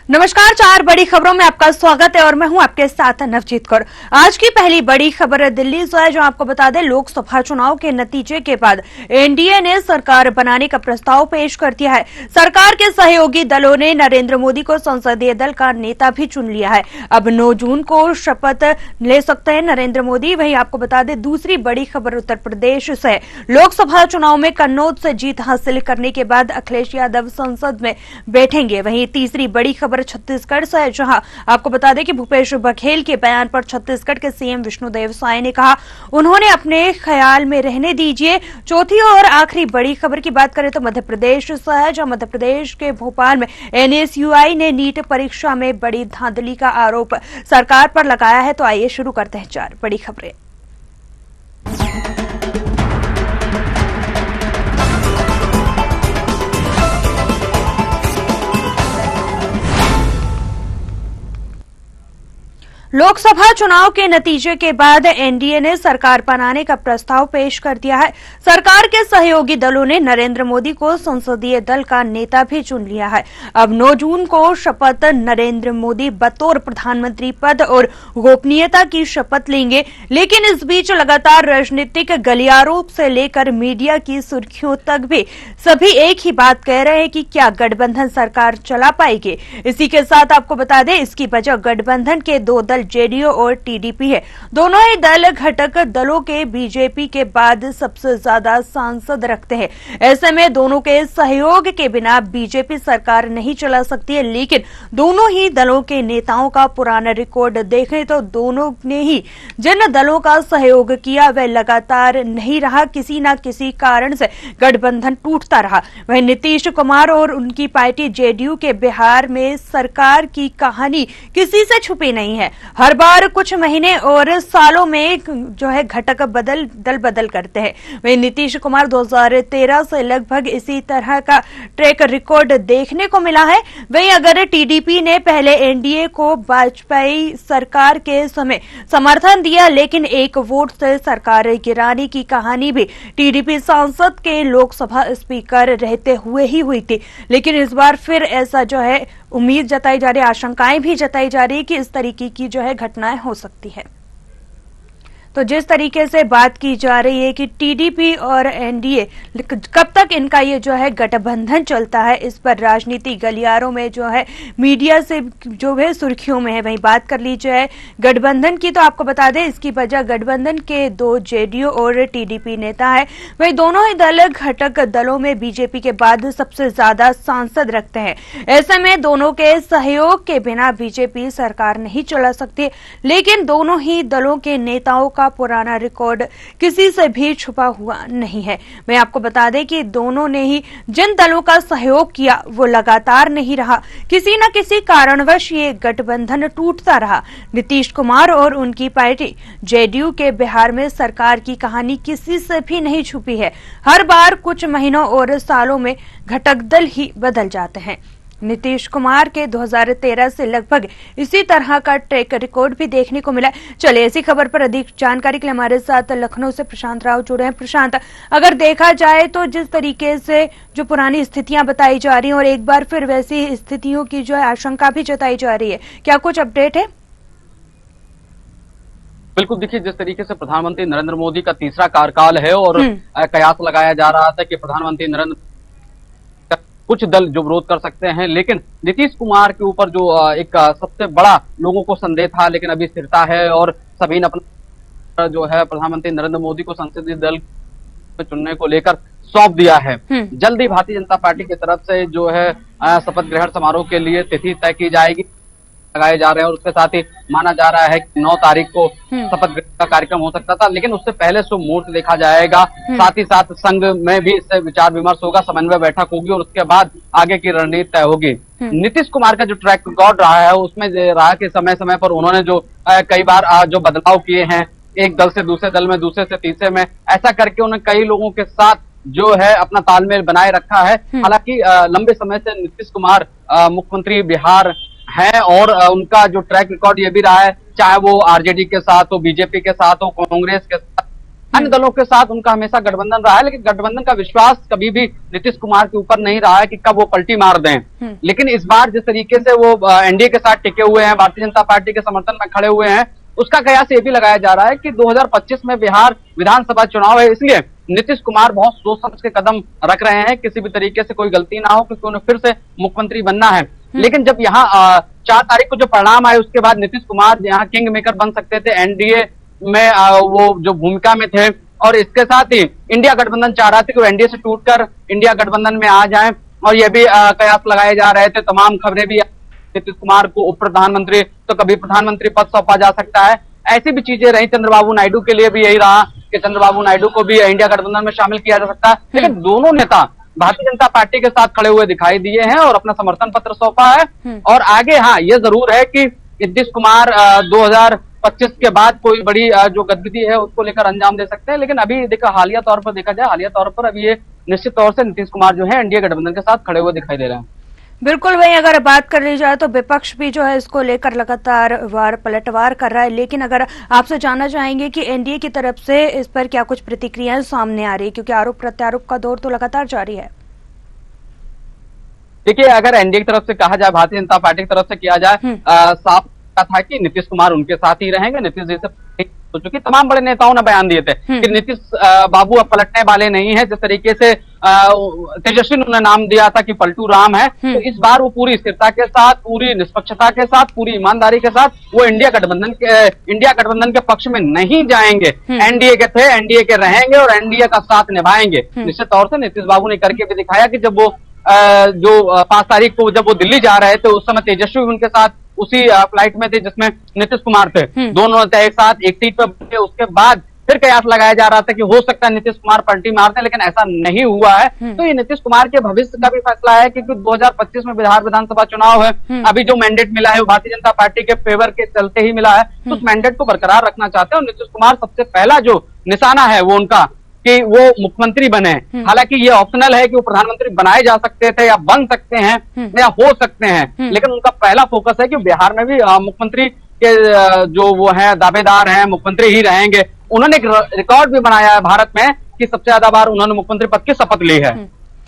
नमस्कार, चार बड़ी खबरों में आपका स्वागत है और मैं हूं आपके साथ नवजीत कौर। आज की पहली बड़ी खबर दिल्ली से है, जो आपको बता दें लोकसभा चुनाव के नतीजे के बाद एनडीए ने सरकार बनाने का प्रस्ताव पेश कर दिया है। सरकार के सहयोगी दलों ने नरेंद्र मोदी को संसदीय दल का नेता भी चुन लिया है। अब 9 जून को शपथ ले सकते हैं नरेंद्र मोदी। वहीं आपको बता दें दूसरी बड़ी खबर उत्तर प्रदेश से। लोकसभा चुनाव में कन्नौज से जीत हासिल करने के बाद अखिलेश यादव संसद में बैठेंगे। वहीं तीसरी बड़ी खबर छत्तीसगढ़ से है, जहां आपको बता दें कि भूपेश बघेल के बयान पर छत्तीसगढ़ के सीएम विष्णुदेव साय ने कहा उन्होंने अपने ख्याल में रहने दीजिए। चौथी और आखिरी बड़ी खबर की बात करें तो मध्य प्रदेश से है, जहां मध्य प्रदेश के भोपाल में एनएसयूआई ने नीट परीक्षा में बड़ी धांधली का आरोप सरकार पर लगाया है। तो आइए शुरू करते हैं चार बड़ी खबरें। लोकसभा चुनाव के नतीजे के बाद एनडीए ने सरकार बनाने का प्रस्ताव पेश कर दिया है। सरकार के सहयोगी दलों ने नरेंद्र मोदी को संसदीय दल का नेता भी चुन लिया है। अब 9 जून को शपथ नरेंद्र मोदी बतौर प्रधानमंत्री पद और गोपनीयता की शपथ लेंगे। लेकिन इस बीच लगातार राजनीतिक गलियारों से लेकर मीडिया की सुर्खियों तक भी सभी एक ही बात कह रहे हैं कि क्या गठबंधन सरकार चला पाएगी। इसी के साथ आपको बता दें इसकी वजह गठबंधन के दो दल जेडीयू और टीडीपी है। दोनों ही दल घटक दलों के बीजेपी के बाद सबसे ज्यादा सांसद रखते हैं। ऐसे में दोनों के सहयोग के बिना बीजेपी सरकार नहीं चला सकती है। लेकिन दोनों ही दलों के नेताओं का पुराना रिकॉर्ड देखें तो दोनों ने ही जिन दलों का सहयोग किया वह लगातार नहीं रहा, किसी न किसी कारण से गठबंधन टूटता रहा। वहीं नीतीश कुमार और उनकी पार्टी जेडीयू के बिहार में सरकार की कहानी किसी से छुपी नहीं है। हर बार कुछ महीने और सालों में जो है घटक दल बदल करते हैं। वहीं नीतीश कुमार 2013 से लगभग इसी तरह का ट्रैक रिकॉर्ड देखने को मिला है। वहीं अगर टीडीपी ने पहले एनडीए को वाजपेयी सरकार के समय समर्थन दिया, लेकिन एक वोट से सरकार गिराने की कहानी भी टीडीपी सांसद के लोकसभा स्पीकर रहते हुए ही हुई थी। लेकिन इस बार फिर ऐसा जो है उम्मीद जताई जा रही है, आशंकाएं भी जताई जा रही है कि इस तरीके की जो है घटनाएं हो सकती है। तो जिस तरीके से बात की जा रही है कि टीडीपी और एनडीए कब तक इनका ये जो है गठबंधन चलता है, इस पर राजनीति गलियारों में जो है मीडिया से जो है सुर्खियों में है। वहीं बात कर ली जाए गठबंधन की तो आपको बता दें इसकी वजह गठबंधन के दो जेडीयू और टीडीपी नेता है। वहीं दोनों ही दल घटक दलों में बीजेपी के बाद सबसे ज्यादा सांसद रखते हैं। ऐसे में दोनों के सहयोग के बिना बीजेपी सरकार नहीं चला सकती। लेकिन दोनों ही दलों के नेताओं का पुराना रिकॉर्ड किसी से भी छुपा हुआ नहीं है। मैं आपको बता दें कि दोनों ने ही जिन दलों का सहयोग किया वो लगातार नहीं रहा, किसी न किसी कारणवश ये गठबंधन टूटता रहा। नीतीश कुमार और उनकी पार्टी जेडीयू के बिहार में सरकार की कहानी किसी से भी नहीं छुपी है। हर बार कुछ महीनों और सालों में घटक दल ही बदल जाते हैं। नीतीश कुमार के 2013 से लगभग इसी तरह का ट्रैक रिकॉर्ड भी देखने को मिला। चलिए इसी खबर पर अधिक जानकारी के लिए हमारे साथ लखनऊ से प्रशांत राव जुड़े हैं। प्रशांत, अगर देखा जाए तो जिस तरीके से जो पुरानी स्थितियां बताई जा रही हैं और एक बार फिर वैसी स्थितियों की जो है आशंका भी जताई जा रही है, क्या कुछ अपडेट है? बिल्कुल, देखिए जिस तरीके से प्रधानमंत्री नरेंद्र मोदी का तीसरा कार्यकाल है और कयास लगाया जा रहा था कि प्रधानमंत्री नरेंद्र कुछ दल जो विरोध कर सकते हैं, लेकिन नीतीश कुमार के ऊपर जो एक सबसे बड़ा लोगों को संदेह था, लेकिन अभी स्थिरता है और सभी ने अपना जो है प्रधानमंत्री नरेंद्र मोदी को संसदीय दल चुनने को लेकर सौंप दिया है। जल्द ही भारतीय जनता पार्टी की तरफ से जो है शपथ ग्रहण समारोह के लिए तिथि तय की जाएगी, लगाए जा रहे हैं और उसके साथ ही माना जा रहा है कि 9 तारीख को शपथ ग्रहण का कार्यक्रम हो सकता था, लेकिन उससे पहले शुभ मुहूर्त देखा जाएगा। साथ ही साथ संघ में भी इससे विचार विमर्श होगा, समन्वय बैठक होगी और उसके बाद आगे की रणनीति तय होगी। नीतीश कुमार का जो ट्रैक रिकॉर्ड रहा है उसमें रहा कि समय समय पर उन्होंने जो कई बार जो बदलाव किए हैं, एक दल से दूसरे दल में, दूसरे से तीसरे में, ऐसा करके उन्होंने कई लोगों के साथ जो है अपना तालमेल बनाए रखा है। हालांकि लंबे समय से नीतीश कुमार मुख्यमंत्री बिहार है और उनका जो ट्रैक रिकॉर्ड ये भी रहा है, चाहे वो आरजेडी के साथ हो, बीजेपी के साथ हो, कांग्रेस के साथ, अन्य दलों के साथ उनका हमेशा गठबंधन रहा है, लेकिन गठबंधन का विश्वास कभी भी नीतीश कुमार के ऊपर नहीं रहा है कि कब वो पलटी मार दें। लेकिन इस बार जिस तरीके से वो एनडीए के साथ टिके हुए हैं, भारतीय जनता पार्टी के समर्थन में खड़े हुए हैं, उसका कयास ये भी लगाया जा रहा है कि 2025 में बिहार विधानसभा चुनाव है, इसलिए नीतीश कुमार बहुत सोच समझ के कदम रख रहे हैं, किसी भी तरीके से कोई गलती ना हो, क्योंकि उन्हें फिर से मुख्यमंत्री बनना है। लेकिन जब यहाँ 4 तारीख को जो परिणाम आए, उसके बाद नीतीश कुमार यहाँ किंग मेकर बन सकते थे, एनडीए में वो जो भूमिका में थे, और इसके साथ ही इंडिया गठबंधन चाह रहा था कि वो एनडीए से टूटकर इंडिया गठबंधन में आ जाएं, और ये भी कयास लगाए जा रहे थे। तमाम खबरें भी नीतीश कुमार को उप प्रधानमंत्री तो कभी प्रधानमंत्री पद सौंपा जा सकता है, ऐसी भी चीजें रही। चंद्रबाबू नायडू के लिए भी यही रहा कि चंद्रबाबू नायडू को भी इंडिया गठबंधन में शामिल किया जा सकता है। लेकिन दोनों नेता भारतीय जनता पार्टी के साथ खड़े हुए दिखाई दिए हैं और अपना समर्थन पत्र सौंपा है। और आगे हाँ, ये जरूर है कि नीतीश कुमार 2025 के बाद कोई बड़ी जो गतिविधि है उसको लेकर अंजाम दे सकते हैं। लेकिन अभी देखा, हालिया तौर पर देखा जाए, हालिया तौर पर अभी ये निश्चित तौर से नीतीश कुमार जो है एनडीए गठबंधन के साथ खड़े हुए दिखाई दे रहे हैं। बिल्कुल, वहीं अगर बात कर ली जाए तो विपक्ष भी जो है इसको लेकर लगातार पलटवार कर रहा है, लेकिन अगर आपसे जानना चाहेंगे कि एनडीए की तरफ से इस पर क्या कुछ प्रतिक्रियाएं सामने आ रही है, क्योंकि आरोप प्रत्यारोप का दौर तो लगातार जारी है। देखिए, अगर एनडीए की तरफ से कहा जाए, भारतीय जनता पार्टी की तरफ से किया जाए, साफ था कि नीतीश कुमार उनके साथ ही रहेंगे। नीतीश जी से हो चुकी, तमाम बड़े नेताओं ने बयान दिए थे कि नीतीश बाबू अब पलटने वाले नहीं है। जिस तरीके से तेजस्वी ने नाम दिया था कि पलटू राम है, तो इस बार वो पूरी स्थिरता के साथ, पूरी निष्पक्षता के साथ, पूरी ईमानदारी के साथ वो इंडिया गठबंधन के पक्ष में नहीं जाएंगे। एनडीए के थे, एनडीए के रहेंगे और एनडीए का साथ निभाएंगे। निश्चित तौर से नीतीश बाबू ने करके भी दिखाया कि जब वो जो 5 तारीख को जब वो दिल्ली जा रहे थे, उस समय तेजस्वी उनके साथ उसी फ्लाइट में थे जिसमें नीतीश कुमार थे। दोनों एक साथ एक सीट पर बैठे। उसके बाद फिर कयास लगाया जा रहा था कि हो सकता है नीतीश कुमार पलटी मारते, लेकिन ऐसा नहीं हुआ है। तो ये नीतीश कुमार के भविष्य का भी फैसला है, क्योंकि 2025 में बिहार विधानसभा चुनाव है। अभी जो मैंडेट मिला है वो भारतीय जनता पार्टी के फेवर के चलते ही मिला है, तो उस मैंडेट को बरकरार रखना चाहते हैं। और नीतीश कुमार सबसे पहला जो निशाना है वो उनका कि वो मुख्यमंत्री बने। हालांकि ये ऑप्शनल है कि वो प्रधानमंत्री बनाए जा सकते थे या बन सकते हैं या हो सकते हैं, लेकिन उनका पहला फोकस है कि बिहार में भी मुख्यमंत्री के जो वो है दावेदार हैं, मुख्यमंत्री ही रहेंगे। उन्होंने एक रिकॉर्ड भी बनाया है भारत में कि सबसे ज्यादा बार उन्होंने मुख्यमंत्री पद की शपथ ली है।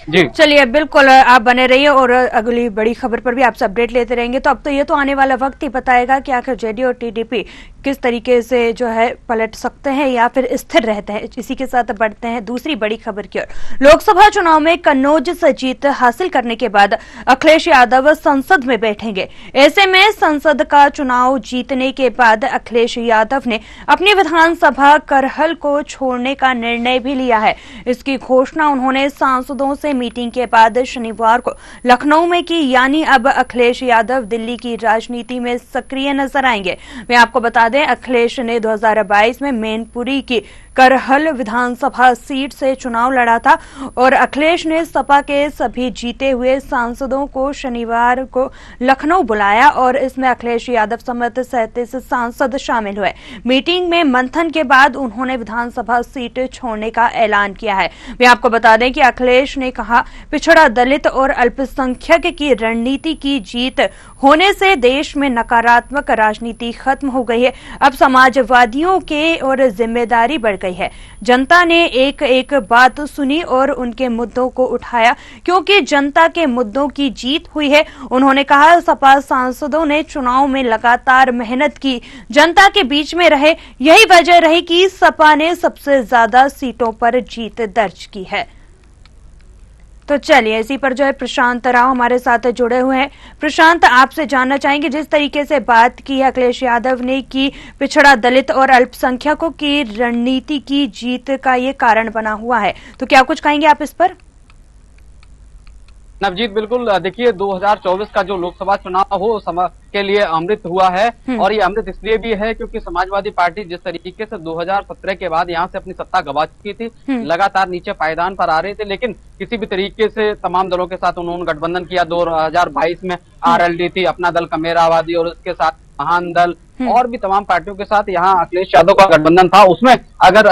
जी चलिए, बिल्कुल आप बने रहिए और अगली बड़ी खबर पर भी आपसे अपडेट लेते रहेंगे। तो अब तो ये तो आने वाला वक्त ही बताएगा कि आखिर जेडीयू और टीडीपी किस तरीके से जो है पलट सकते हैं या फिर स्थिर रहते हैं। इसी के साथ बढ़ते हैं दूसरी बड़ी खबर की ओर। लोकसभा चुनाव में कन्नौज से जीत हासिल करने के बाद अखिलेश यादव संसद में बैठेंगे। ऐसे में संसद का चुनाव जीतने के बाद अखिलेश यादव ने अपनी विधानसभा करहल को छोड़ने का निर्णय भी लिया है। इसकी घोषणा उन्होंने सांसदों से मीटिंग के बाद शनिवार को लखनऊ में की, यानी अब अखिलेश यादव दिल्ली की राजनीति में सक्रिय नजर आएंगे। मैं आपको बता दें, अखिलेश ने 2022 में मैनपुरी की करहल विधानसभा सीट से चुनाव लड़ा था और अखिलेश ने सपा के सभी जीते हुए सांसदों को शनिवार को लखनऊ बुलाया और इसमें अखिलेश यादव समेत 37 सांसद शामिल हुए। मीटिंग में मंथन के बाद उन्होंने विधानसभा सीट छोड़ने का ऐलान किया है। मैं आपको बता दें कि अखिलेश ने कहा, पिछड़ा दलित और अल्पसंख्यक की रणनीति की जीत होने से देश में नकारात्मक राजनीति खत्म हो गई है। अब समाजवादियों के और जिम्मेदारी बढ़ गई है। जनता ने एक एक बात सुनी और उनके मुद्दों को उठाया, क्योंकि जनता के मुद्दों की जीत हुई है। उन्होंने कहा, सपा सांसदों ने चुनाव में लगातार मेहनत की, जनता के बीच में रहे, यही वजह रही कि सपा ने सबसे ज्यादा सीटों पर जीत दर्ज की है। तो चलिए, इसी पर जो है प्रशांत राव हमारे साथ जुड़े हुए हैं। प्रशांत, आपसे जानना चाहेंगे, जिस तरीके से बात की है अखिलेश यादव ने कि पिछड़ा दलित और अल्पसंख्यकों की रणनीति की जीत का ये कारण बना हुआ है, तो क्या कुछ कहेंगे आप इस पर? नवजीत, बिल्कुल। देखिए, 2024 का जो लोकसभा चुनाव हो समय के लिए अमृत हुआ है, और ये अमृत इसलिए भी है क्योंकि समाजवादी पार्टी जिस तरीके से 2017 के बाद यहाँ से अपनी सत्ता गंवा चुकी थी, लगातार नीचे पायदान पर आ रहे थे, लेकिन किसी भी तरीके से तमाम दलों के साथ उन्होंने गठबंधन किया। 2022 में आरएलडी थी, अपना दल कमेरावादी, और उसके साथ महान दल और भी तमाम पार्टियों के साथ यहाँ अखिलेश यादव का गठबंधन था। उसमें अगर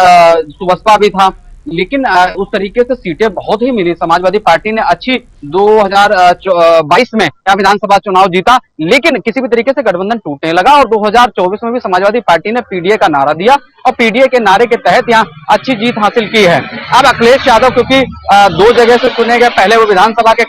सुबसपा भी था, लेकिन उस तरीके से सीटें बहुत ही मिली। समाजवादी पार्टी ने अच्छी 2022 में यहाँ विधानसभा चुनाव जीता, लेकिन किसी भी तरीके से गठबंधन टूटने लगा और 2024 में भी समाजवादी पार्टी ने पीडीए का नारा दिया और पीडीए के नारे के तहत यहाँ अच्छी जीत हासिल की है। अब अखिलेश यादव क्योंकि 2 जगह से चुने गए, पहले वो विधानसभा के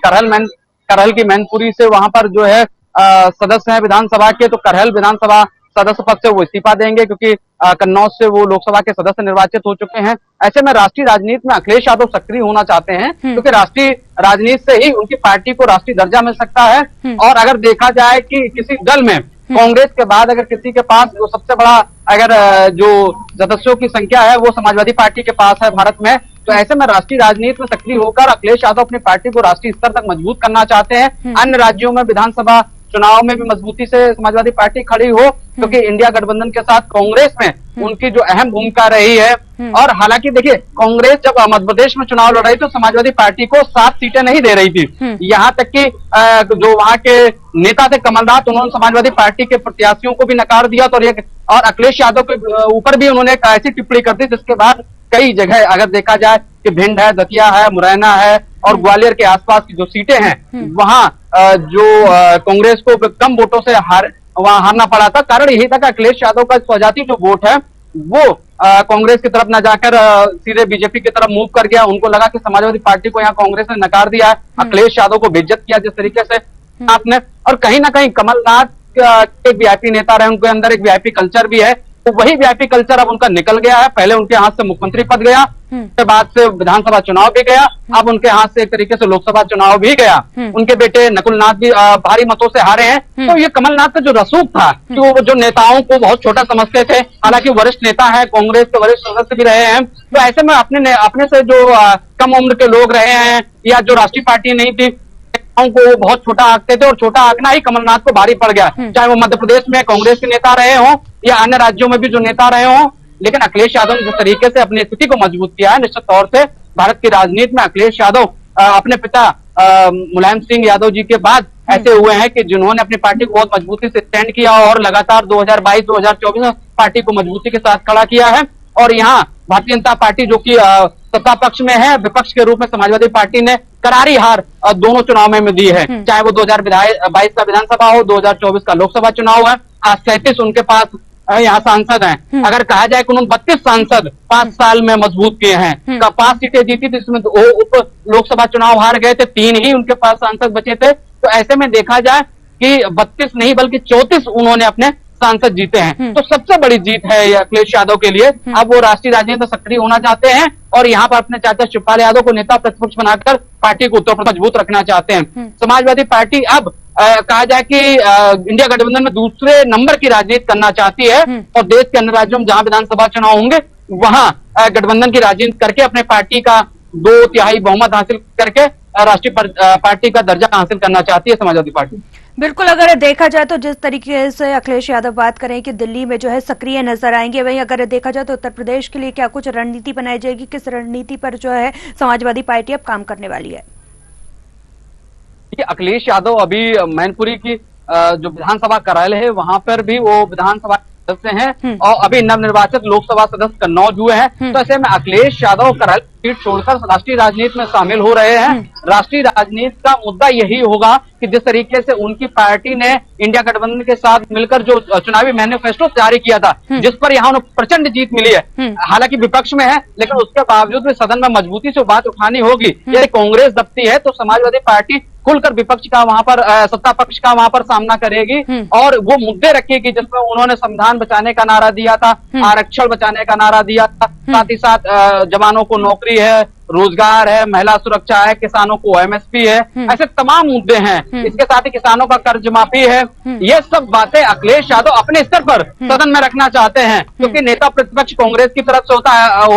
करहल की मैनपुरी से वहां पर जो है सदस्य है विधानसभा के, तो करहल विधानसभा सदस्य पद से वो इस्तीफा देंगे क्योंकि कन्नौज से वो लोकसभा के सदस्य निर्वाचित हो चुके हैं। ऐसे में राष्ट्रीय राजनीति में अखिलेश यादव सक्रिय होना चाहते हैं क्योंकि राष्ट्रीय राजनीति से ही उनकी पार्टी को राष्ट्रीय दर्जा मिल सकता है। और अगर देखा जाए कि किसी दल में कांग्रेस के बाद अगर किसी के पास जो सबसे बड़ा अगर जो सदस्यों की संख्या है वो समाजवादी पार्टी के पास है भारत में, तो ऐसे में राष्ट्रीय राजनीति में सक्रिय होकर अखिलेश यादव अपनी पार्टी को राष्ट्रीय स्तर तक मजबूत करना चाहते हैं। अन्य राज्यों में विधानसभा चुनाव में भी मजबूती से समाजवादी पार्टी खड़ी हो, क्योंकि इंडिया गठबंधन के साथ कांग्रेस में उनकी जो अहम भूमिका रही है। और हालांकि देखिए, कांग्रेस जब मध्य प्रदेश में चुनाव लड़ रही तो समाजवादी पार्टी को 7 सीटें नहीं दे रही थी। यहाँ तक कि जो वहां के नेता थे कमलनाथ, उन्होंने समाजवादी पार्टी के प्रत्याशियों को भी नकार दिया। और अखिलेश यादव के ऊपर भी उन्होंने एक ऐसी टिप्पणी कर दी जिसके बाद कई जगह अगर देखा जाए कि भिंड है, दतिया है, मुरैना है और ग्वालियर के आसपास की जो सीटें हैं वहां जो कांग्रेस को कम वोटों से वहां हारना पड़ा था। कारण यही था कि अखिलेश यादव का स्वजाति जो वोट है वो कांग्रेस की तरफ न जाकर सीधे बीजेपी की तरफ मूव कर गया। उनको लगा कि समाजवादी पार्टी को यहाँ कांग्रेस ने नकार दिया है, अखिलेश यादव को बेइज्जत किया जिस तरीके से आपने। और कहीं ना कहीं कमलनाथ एक वीआईपी नेता रहे, उनके अंदर एक वीआईपी कल्चर भी है, तो वही वीआईपी कल्चर अब उनका निकल गया है। पहले उनके हाथ से मुख्यमंत्री पद गया, उसके बाद से विधानसभा चुनाव भी गया, अब उनके हाथ से एक तरीके से लोकसभा चुनाव भी गया। उनके बेटे नकुलनाथ भी भारी मतों से हारे हैं। तो ये कमलनाथ का जो रसूख था कि वो जो नेताओं को बहुत छोटा समझते थे, हालांकि वरिष्ठ नेता है, कांग्रेस के वरिष्ठ सदस्य भी रहे हैं, तो ऐसे में अपने से जो कम उम्र के लोग रहे हैं या जो राष्ट्रीय पार्टी नहीं थी को बहुत छोटा आंकते थे और छोटा आंकना ही कमलनाथ को भारी पड़ गया। चाहे वो मध्य प्रदेश में कांग्रेस के नेता रहे हों या अन्य राज्यों में भी जो नेता रहे हों, लेकिन अखिलेश यादव ने जिस तरीके से अपनी स्थिति को मजबूत किया है, निश्चित तौर से भारत की राजनीति में अखिलेश यादव अपने पिता मुलायम सिंह यादव जी के बाद ऐसे हुए हैं कि जिन्होंने अपनी पार्टी को बहुत मजबूती से स्टैंड किया और लगातार 2022-2024 में पार्टी को मजबूती के साथ खड़ा किया है। और यहाँ भारतीय जनता पार्टी जो कि सत्ता पक्ष में है, विपक्ष के रूप में समाजवादी पार्टी ने करारी हार दोनों चुनाव में दी है। चाहे वो 2022 का विधानसभा हो, 2024 का लोकसभा चुनाव है। आज 37 उनके पास यहाँ सांसद हैं। अगर कहा जाए कि उन्होंने 32 सांसद 5 साल में मजबूत किए हैं, 5 सीटें जीती थी, इसमें उप लोकसभा चुनाव हार गए थे, 3 ही उनके पास सांसद बचे थे। तो ऐसे में देखा जाए कि 32 नहीं बल्कि 34 उन्होंने अपने सांसद जीते हैं। तो सबसे बड़ी जीत है ये अखिलेश यादव के लिए। अब वो राष्ट्रीय राजनीति में सक्रिय होना चाहते हैं और यहाँ पर अपने चाचा शिवपाल यादव को नेता प्रतिपक्ष बनाकर पार्टी को उत्तर प्रदेश मजबूत रखना चाहते हैं। समाजवादी पार्टी अब कहा जाए कि इंडिया गठबंधन में दूसरे नंबर की राजनीति करना चाहती है और देश के अन्य राज्यों में जहां विधानसभा चुनाव होंगे वहां गठबंधन की राजनीति करके अपने पार्टी का 2/3 बहुमत हासिल करके राष्ट्रीय पार्टी का दर्जा हासिल करना चाहती है समाजवादी पार्टी। बिल्कुल, अगर देखा जाए तो जिस तरीके से अखिलेश यादव बात करें कि दिल्ली में जो है सक्रिय नजर आएंगे, वहीं अगर देखा जाए तो उत्तर प्रदेश के लिए क्या कुछ रणनीति बनाई जाएगी, किस रणनीति पर जो है समाजवादी पार्टी अब काम करने वाली है? अखिलेश यादव अभी मैनपुरी की जो विधानसभा करहल है वहां पर भी वो विधानसभा सदस्य हैं और अभी नवनिर्वाचित लोकसभा सदस्य कन्नौज हुए हैं। तो ऐसे में अखिलेश यादव करहल सीट छोड़कर राष्ट्रीय राजनीति में शामिल हो रहे हैं। राष्ट्रीय राजनीति का मुद्दा यही होगा कि जिस तरीके से उनकी पार्टी ने इंडिया गठबंधन के साथ मिलकर जो चुनावी मैनिफेस्टो जारी किया था, जिस पर यहाँ उन्हें प्रचंड जीत मिली है, हालांकि विपक्ष में है, लेकिन उसके बावजूद भी सदन में मजबूती से बात उठानी होगी। यदि कांग्रेस दबती है तो समाजवादी पार्टी खुलकर विपक्ष का वहां पर सत्ता पक्ष का वहां पर सामना करेगी और वो मुद्दे रखेगी जिसमें उन्होंने संविधान बचाने का नारा दिया था, आरक्षण बचाने का नारा दिया था, साथ ही साथ जवानों को नौकरी है, रोजगार है, महिला सुरक्षा है, किसानों को एमएसपी है, ऐसे तमाम मुद्दे हैं। इसके साथ ही किसानों का कर्ज माफी है। ये सब बातें अखिलेश यादव अपने स्तर पर सदन में रखना चाहते हैं, क्योंकि नेता प्रतिपक्ष कांग्रेस की तरफ से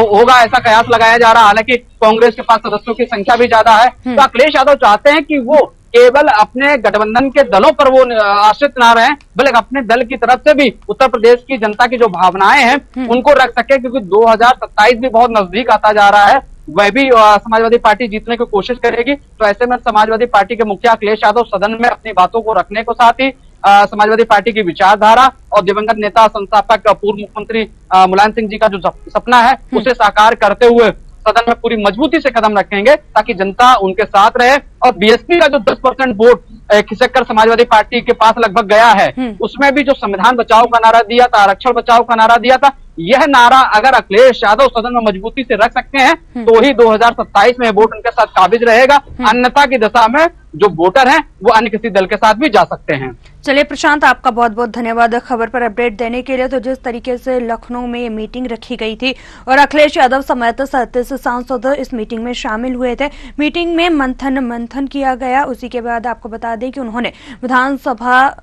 होगा ऐसा कयास लगाया जा रहा है। हालांकि कांग्रेस के पास सदस्यों की संख्या भी ज्यादा है, तो अखिलेश यादव चाहते हैं कि वो केवल अपने गठबंधन के दलों पर वो आश्रित ना रहे, बल्कि अपने दल की तरफ से भी उत्तर प्रदेश की जनता की जो भावनाएं हैं उनको रख सके, क्योंकि 2027 भी बहुत नजदीक आता जा रहा है। वह भी समाजवादी पार्टी जीतने की कोशिश करेगी। तो ऐसे में समाजवादी पार्टी के मुखिया अखिलेश यादव सदन में अपनी बातों को रखने को साथ ही समाजवादी पार्टी की विचारधारा और दिवंगत नेता संस्थापक पूर्व मुख्यमंत्री मुलायम सिंह जी का जो सपना है उसे साकार करते हुए सदन में पूरी मजबूती से कदम रखेंगे ताकि जनता उनके साथ रहे। और बीएसपी का जो 10% वोट खिसककर समाजवादी पार्टी के पास लगभग गया है, उसमें भी जो संविधान बचाओ का नारा दिया था, आरक्षण बचाओ का नारा दिया था, यह नारा अगर अखिलेश यादव सदन में मजबूती से रख सकते हैं तो ही 2027 में वोट उनके साथ काबिज रहेगा। अन्यथा की दशा में जो वोटर हैं वो अन्य किसी दल के साथ भी जा सकते हैं। चलिए प्रशांत, आपका बहुत बहुत धन्यवाद खबर पर अपडेट देने के लिए। तो जिस तरीके से लखनऊ में ये मीटिंग रखी गई थी और अखिलेश यादव समेत 37 सांसद इस मीटिंग में शामिल हुए थे, मीटिंग में मंथन किया गया। उसी के बाद आपको बता दें कि उन्होंने विधानसभा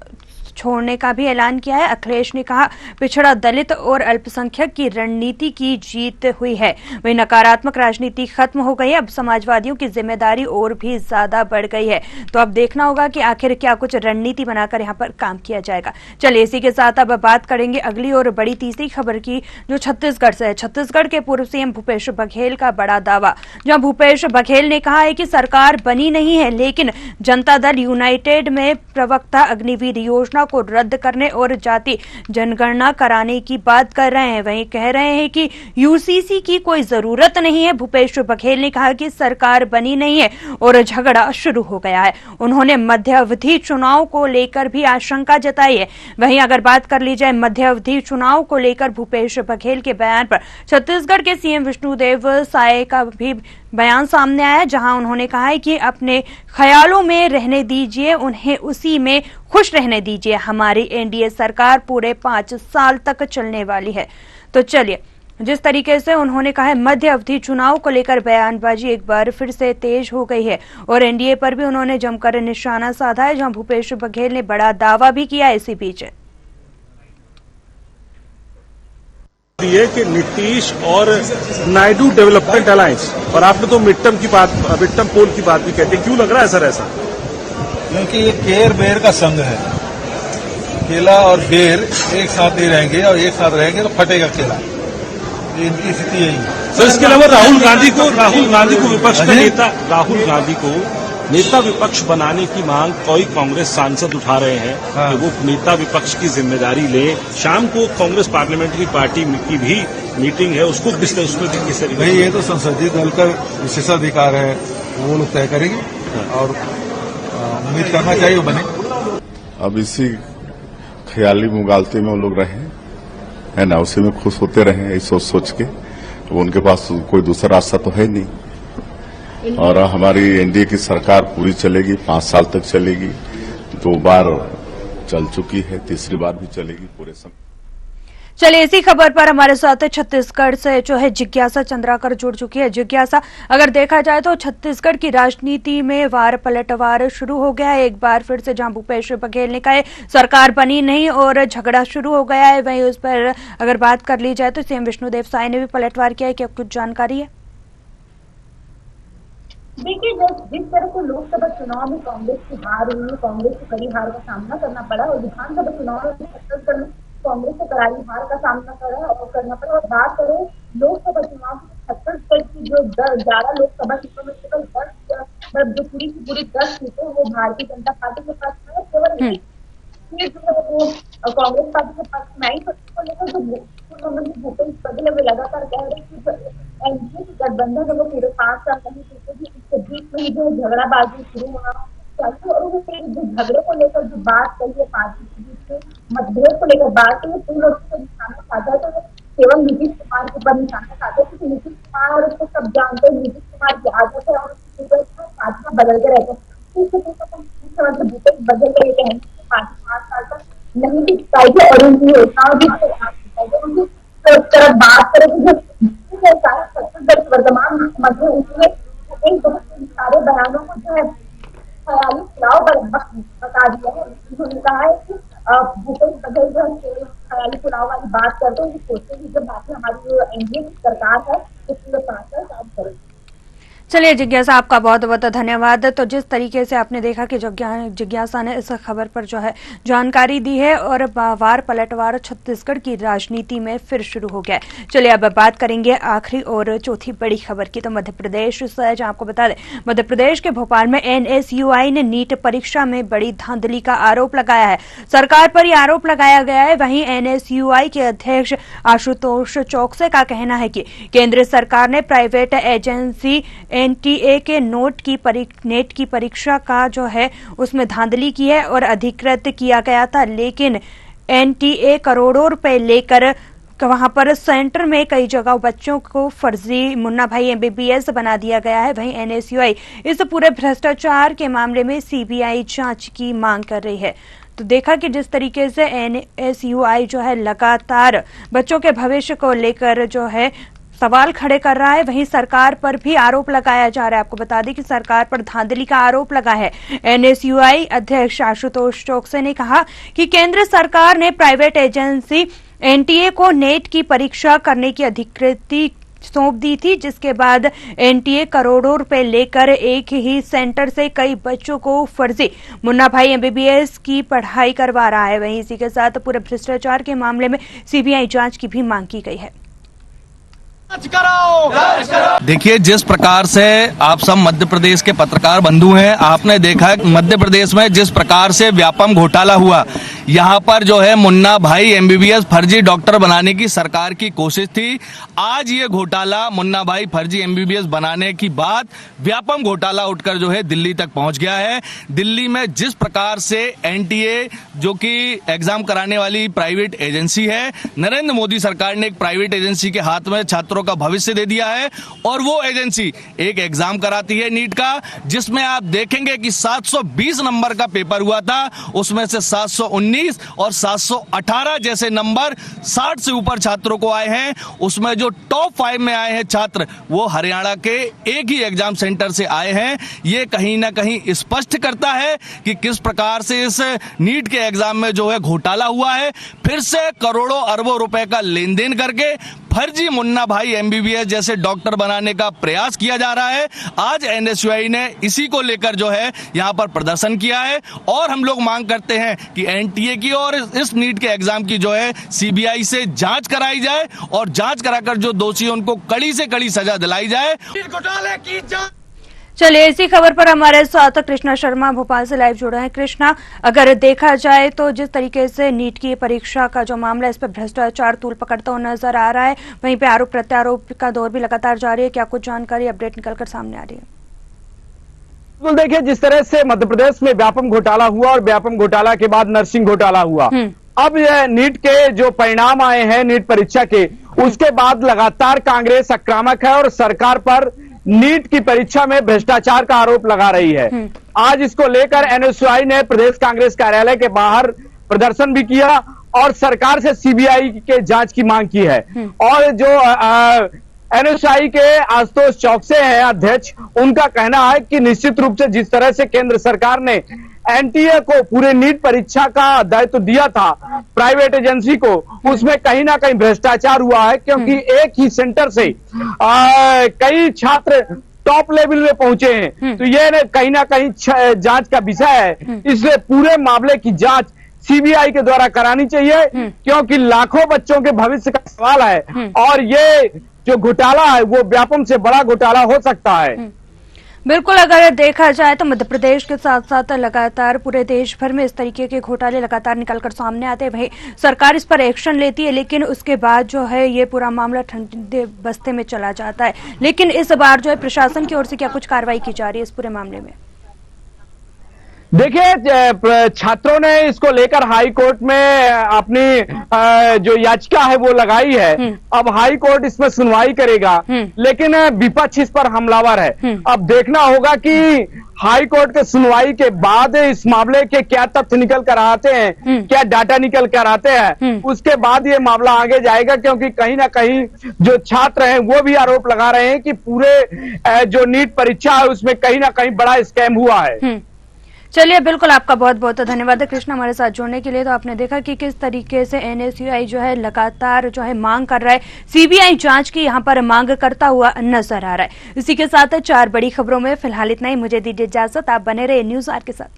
छोड़ने का भी ऐलान किया है। अखिलेश ने कहा पिछड़ा दलित और अल्पसंख्यक की रणनीति की जीत हुई है, वही नकारात्मक राजनीति खत्म हो गई है, अब समाजवादियों की जिम्मेदारी और भी ज्यादा बढ़ गई है। तो अब देखना होगा कि आखिर क्या कुछ रणनीति बनाकर यहाँ पर काम किया जाएगा। चलिए इसी के साथ अब बात करेंगे अगली और बड़ी तीसरी खबर की, जो छत्तीसगढ़ से है। छत्तीसगढ़ के पूर्व सीएम भूपेश बघेल का बड़ा दावा, जहां भूपेश बघेल ने कहा है कि सरकार बनी नहीं है लेकिन जनता दल यूनाइटेड में प्रवक्ता अग्निवीर योजना को रद्द करने और जाति जनगणना कराने की बात कर रहे हैं। वहीं कह रहे हैं कि यूसीसी की कोई जरूरत नहीं है। भूपेश बघेल ने कहा कि सरकार बनी नहीं है और झगड़ा शुरू हो गया है। उन्होंने मध्य अवधि चुनाव को लेकर भी आशंका जताई है। वहीं अगर बात कर ली जाए मध्य अवधि चुनाव को लेकर भूपेश बघेल के बयान पर छत्तीसगढ़ के सीएम विष्णुदेव साय का भी बयान सामने आया, जहां उन्होंने कहा है कि अपने ख्यालों में रहने दीजिए, उन्हें उसी में खुश रहने दीजिए। हमारी एनडीए सरकार पूरे 5 साल तक चलने वाली है। तो चलिए, जिस तरीके से उन्होंने कहा है मध्य अवधि चुनाव को लेकर बयानबाजी एक बार फिर से तेज हो गई है और एनडीए पर भी उन्होंने जमकर निशाना साधा है, जहां भूपेश बघेल ने बड़ा दावा भी किया इसी बीच। ये कि नीतीश और नायडू डेवलपमेंट अलायंस, और आपने तो मिड टर्म पोल की बात भी कहते हैं, क्यों लग रहा है सर ऐसा? क्योंकि ये केर बेर का संघ है। केला और बेर एक साथ नहीं रहेंगे और एक साथ रहेंगे तो फटेगा केला। इनकी स्थिति यही है। सर इसके अलावा राहुल गांधी को विपक्ष का नेता, राहुल गांधी को नेता विपक्ष बनाने की मांग कोई कांग्रेस सांसद उठा रहे हैं कि वो नेता विपक्ष की जिम्मेदारी ले। शाम को कांग्रेस पार्लियामेंट्री पार्टी की भी मीटिंग है, उसको किस तरीके नहीं, ये तो संसदीय दल का विशेषाधिकार है, वो लोग तय करेंगे और उम्मीद करना चाहिए वो बने। अब इसी ख्याली मुगालते में वो लोग रहे है ना, उसी में खुश होते रहे सोच के। उनके पास कोई दूसरा रास्ता तो है नहीं। और हमारी एनडीए की सरकार पूरी चलेगी, 5 साल तक चलेगी। 2 बार चल चुकी है, तीसरी बार भी चलेगी पूरे समय। चलिए इसी खबर पर हमारे साथ छत्तीसगढ़ से जो है जिज्ञासा चंद्राकर जुड़ चुकी है। जिज्ञासा, अगर देखा जाए तो छत्तीसगढ़ की राजनीति में वार पलटवार शुरू हो गया है एक बार फिर से, जहां भूपेश बघेल ने कहा सरकार बनी नहीं और झगड़ा शुरू हो गया है। वहीं उस पर अगर बात कर ली जाए तो सीएम विष्णुदेव साय ने भी पलटवार किया है। क्या कुछ जानकारी है? देखिए, जिस तरह से लोकसभा चुनाव में कांग्रेस की हार हुई, कांग्रेस को कड़ी हार का सामना करना पड़ा और विधानसभा चुनाव में छत्तीसगढ़ में कांग्रेस को करारी हार का सामना करना पड़ा। और बात करें लोकसभा चुनाव में छत्तीसगढ़ की जो 11 लोकसभा सीटों में केवल 10 जो पूरी की पूरी 10 सीटें वो भारतीय जनता पार्टी के पास है। केवल सीट जो है वो कांग्रेस पार्टी के पास में आई। तो इसको लेकर जो मुख्यमंत्री भूपेश बघेल वे लगातार कह रहे हैं कि एनडीए की गठबंधन है वो पूरे 5 साल नहीं टिकेगी। इसके बीच में ही जो झगड़ाबाजी शुरू होना चाहिए और वो जो झगड़े को लेकर जो बात कही है, पार्टी के बीच में मतभेद को लेकर बात कही, तीन लोगों को निशाना साधा तो केवल नीतीश कुमार के ऊपर निशाना साधा, क्योंकि नीतीश कुमार को सब जानते हैं। नीतीश कुमार की आदत है और पार्टियां बदलते रहते हैं। मुख्यमंत्री भूपेश बघेल का ये कहना है कि पार्टी 5 साल तक नहीं टिक पाएगी और उनकी योजनाओं भी तरफ बात करें तो छत्तीसगढ़ वर्तमान मुख्यमंत्री उन्होंने बहुत सारे बयानों को जो है ख्याली पुलाव बता दिया है। उन्होंने कहा है कि भूपेश बघेल जो है ख्याली पुलाव वाली बात करते हैं, सोचते हैं कि जब बाकी हमारी जो एनडीए की सरकार है तो पूरे 5 साल काम करेगी। चलिए जिज्ञासा, आपका बहुत बहुत धन्यवाद। तो जिस तरीके से आपने देखा कि जिज्ञासा ने इस खबर पर जो है जानकारी दी है और वार पलटवार छत्तीसगढ़ की राजनीति में फिर शुरू हो गया है। चलिए अब बात करेंगे आखिरी और चौथी बड़ी खबर की। तो मध्य प्रदेश से जहां आपको बता दें, मध्य प्रदेश के भोपाल में एनएसयूआई ने नीट परीक्षा में बड़ी धांधली का आरोप लगाया है। सरकार पर यह आरोप लगाया गया है। वहीं एनएसयूआई के अध्यक्ष आशुतोष चौकसे का कहना है कि केंद्र सरकार ने प्राइवेट एजेंसी एनटीए के नेट की परीक्षा का जो है उसमें धांधली की है और अधिकृत किया गया था, लेकिन एनटीए करोड़ों रुपए लेकर वहां पर सेंटर में कई जगह बच्चों को फर्जी मुन्ना भाई एमबीबीएस बना दिया गया है। वहीं एनएसयूआई इस पूरे भ्रष्टाचार के मामले में सीबीआई जांच की मांग कर रही है। तो देखा कि जिस तरीके से एनएसयूआई जो है लगातार बच्चों के भविष्य को लेकर जो है सवाल खड़े कर रहा है, वहीं सरकार पर भी आरोप लगाया जा रहा है। आपको बता दें कि सरकार पर धांधली का आरोप लगा है। एनएसयूआई अध्यक्ष आशुतोष चौकसे ने कहा कि केंद्र सरकार ने प्राइवेट एजेंसी एनटीए को नेट की परीक्षा करने की अधिकृति सौंप दी थी, जिसके बाद एनटीए करोड़ों रुपए लेकर एक ही सेंटर से कई बच्चों को फर्जी मुन्ना भाई एमबीबीएस की पढ़ाई करवा रहा है। वहीं इसी के साथ पूरे भ्रष्टाचार के मामले में सीबीआई जांच की भी मांग की गई है। देखिए, जिस प्रकार से आप सब मध्य प्रदेश के पत्रकार बंधु हैं, आपने देखा मध्य प्रदेश में जिस प्रकार से व्यापम घोटाला हुआ, यहाँ पर जो है मुन्ना भाई एमबीबीएस फर्जी डॉक्टर बनाने की सरकार की कोशिश थी। आज ये घोटाला मुन्ना भाई फर्जी एमबीबीएस बनाने की बात व्यापम घोटाला उठकर जो है दिल्ली तक पहुंच गया है। दिल्ली में जिस प्रकार से एनटीए जो कि एग्जाम कराने वाली प्राइवेट एजेंसी है, नरेंद्र मोदी सरकार ने एक प्राइवेट एजेंसी के हाथ में छात्रों का भविष्य दे दिया है और वो एजेंसी एक एग्जाम कराती है नीट का, जिसमें आप देखेंगे कि 720 नंबर का पेपर हुआ था, उसमें से 719 और 718 जैसे नंबर 60 से ऊपर छात्रों को आए हैं। उसमें जो टॉप 5 में आए हैं छात्र, वो हरियाणा के एक ही एग्जाम सेंटर से आए हैं। ये कहीं ना कहीं स्पष्ट करता है कि किस प्रकार से इस नीट के एग्जाम में जो है घोटाला हुआ है। फिर से करोड़ों अरबों रुपए का लेन देन करके फर्जी मुन्ना भाई एमबीबीएस जैसे डॉक्टर बनाने का प्रयास किया जा रहा है। आज एनएसयूआई ने इसी को लेकर जो है यहां पर प्रदर्शन किया है और हम लोग मांग करते हैं कि एनटीए की और इस नीट के एग्जाम की जो है सीबीआई से जांच कराई जाए और जांच कराकर जो दोषी है उनको कड़ी से कड़ी सजा दिलाई जाए। घोटाले की जांच। चलिए, इसी खबर पर हमारे साथ कृष्णा शर्मा भोपाल से लाइव जुड़े हैं। कृष्णा, अगर देखा जाए तो जिस तरीके से नीट की परीक्षा का जो मामला है, इस पर भ्रष्टाचार तूल पकड़ता हुआ नजर आ रहा है, वहीं पे आरोप प्रत्यारोप का दौर भी लगातार जारी है। क्या कुछ जानकारी अपडेट निकलकर सामने आ रही है? बिल्कुल, देखिए जिस तरह से मध्य प्रदेश में व्यापम घोटाला हुआ और व्यापम घोटाला के बाद नर्सिंग घोटाला हुआ, अब यह नीट के जो परिणाम आए हैं नीट परीक्षा के, उसके बाद लगातार कांग्रेस आक्रामक है और सरकार पर नीट की परीक्षा में भ्रष्टाचार का आरोप लगा रही है। आज इसको लेकर एनएसयूआई ने प्रदेश कांग्रेस कार्यालय के बाहर प्रदर्शन भी किया और सरकार से सीबीआई के जांच की मांग की है। और जो एनएसयूआई के आशुतोष चौकसे हैं अध्यक्ष, उनका कहना है कि निश्चित रूप से जिस तरह से केंद्र सरकार ने एनटीए को पूरे नीट परीक्षा का दायित्व दिया था प्राइवेट एजेंसी को, उसमें कहीं ना कहीं भ्रष्टाचार हुआ है, क्योंकि एक ही सेंटर से कई छात्र टॉप लेवल में पहुंचे हैं। तो ये कहीं ना कहीं जांच का विषय है। इसलिए पूरे मामले की जांच सीबीआई के द्वारा करानी चाहिए, क्योंकि लाखों बच्चों के भविष्य का सवाल है और ये जो घोटाला है वो व्यापम से बड़ा घोटाला हो सकता है। बिल्कुल, अगर देखा जाए तो मध्य प्रदेश के साथ साथ लगातार पूरे देश भर में इस तरीके के घोटाले लगातार निकलकर सामने आते हैं। वही सरकार इस पर एक्शन लेती है, लेकिन उसके बाद जो है ये पूरा मामला ठंडे बस्ते में चला जाता है। लेकिन इस बार जो है प्रशासन की ओर से क्या कुछ कार्रवाई की जा रही है इस पूरे मामले में? देखिए, छात्रों ने इसको लेकर हाई कोर्ट में अपनी जो याचिका है वो लगाई है। अब हाई कोर्ट इसमें सुनवाई करेगा, लेकिन विपक्ष इस पर हमलावर है। अब देखना होगा कि हाई कोर्ट के सुनवाई के बाद इस मामले के क्या तथ्य निकल कर आते हैं, क्या डाटा निकल कर आते हैं, उसके बाद ये मामला आगे जाएगा। क्योंकि कहीं ना कहीं जो छात्र हैं वो भी आरोप लगा रहे हैं कि पूरे जो नीट परीक्षा है उसमें कहीं ना कहीं बड़ा स्कैम हुआ है। चलिए, बिल्कुल आपका बहुत बहुत धन्यवाद कृष्णा हमारे साथ जुड़ने के लिए। तो आपने देखा कि किस तरीके से एनएसयूआई जो है लगातार जो है मांग कर रहा है, सीबीआई जांच की यहां पर मांग करता हुआ नजर आ रहा है। इसी के साथ 4 बड़ी खबरों में फिलहाल इतना ही। मुझे दीजिए इजाजत, आप बने रहे न्यूज़ आर के साथ।